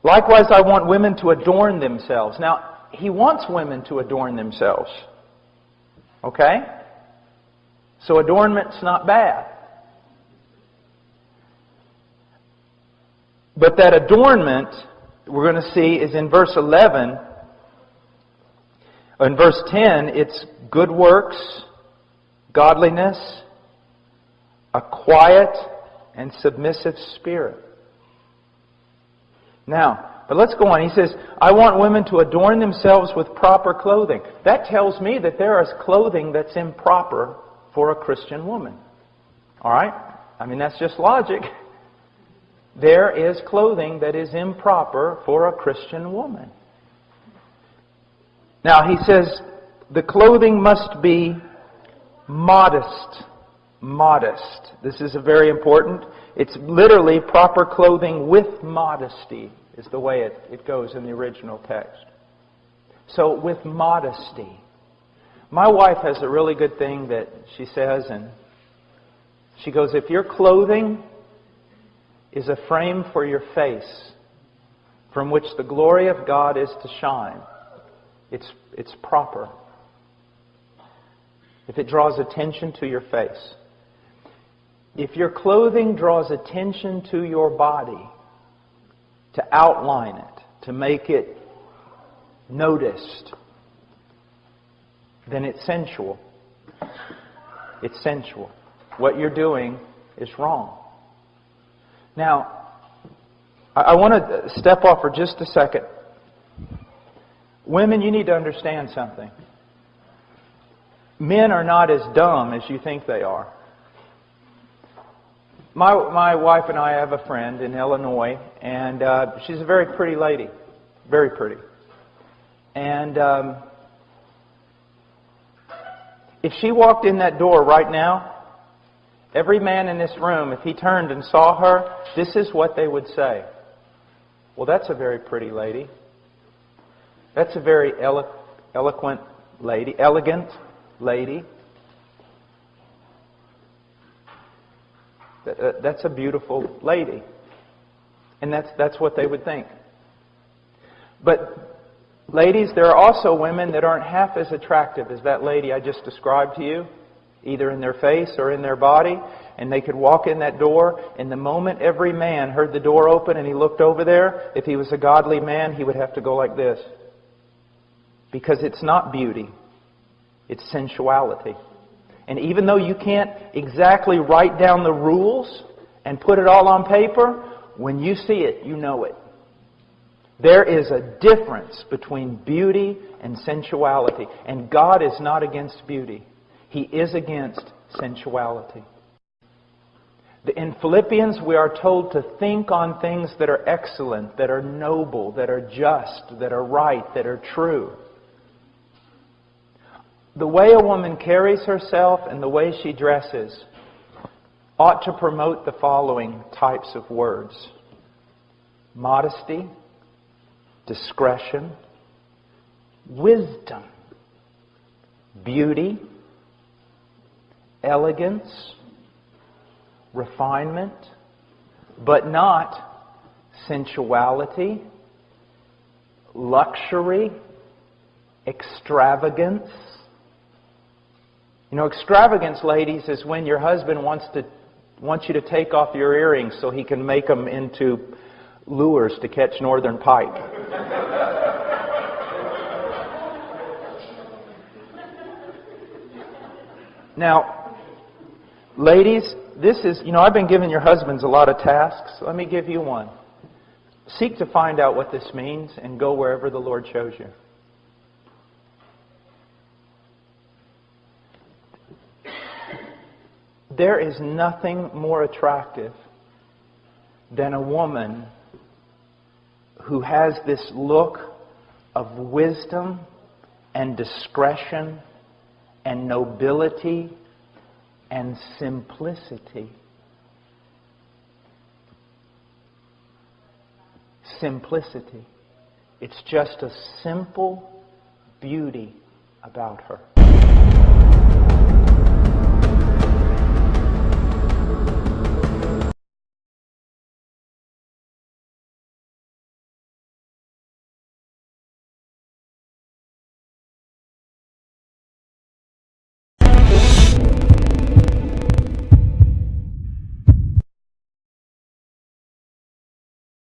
Likewise, I want women to adorn themselves. Now, he wants women to adorn themselves. Okay? So adornment's not bad. But that adornment, we're going to see, is in verse 11. In verse 10, it's good works, godliness, a quiet and submissive spirit. Now, but let's go on. He says, I want women to adorn themselves with proper clothing. That tells me that there is clothing that's improper for a Christian woman. All right? I mean, that's just logic. There is clothing that is improper for a Christian woman. Now, he says, the clothing must be modest. Modest. This is very important. It's literally proper clothing with modesty is the way it goes in the original text. So, with modesty. My wife has a really good thing that she says, and she goes, if your clothing is a frame for your face from which the glory of God is to shine, it's proper. If it draws attention to your face. If your clothing draws attention to your body, to outline it, to make it noticed, then it's sensual. It's sensual. What you're doing is wrong. Now, I want to step off for just a second. Women, you need to understand something. Men are not as dumb as you think they are. My wife and I have a friend in Illinois, and she's a very pretty lady. Very pretty. And if she walked in that door right now, every man in this room, if he turned and saw her, this is what they would say. Well, that's a very pretty lady. That's a very elegant lady. That's a beautiful lady. And that's what they would think. But ladies, there are also women that aren't half as attractive as that lady I just described to you, either in their face or in their body, and they could walk in that door, and the moment every man heard the door open and he looked over there, if he was a godly man, he would have to go like this. Because it's not beauty, it's sensuality. And even though you can't exactly write down the rules and put it all on paper, when you see it, you know it. There is a difference between beauty and sensuality. And God is not against beauty. He is against sensuality. In Philippians, we are told to think on things that are excellent, that are noble, that are just, that are right, that are true. The way a woman carries herself and the way she dresses ought to promote the following types of words: modesty, discretion, wisdom, beauty, elegance, refinement, but not sensuality, luxury, extravagance. You know, extravagance, ladies, is when your husband wants you to take off your earrings so he can make them into lures to catch northern pike. Now, ladies, this is, I've been giving your husbands a lot of tasks. Let me give you one. Seek to find out what this means and go wherever the Lord shows you. There is nothing more attractive than a woman who has this look of wisdom and discretion and nobility and simplicity. Simplicity. It's just a simple beauty about her.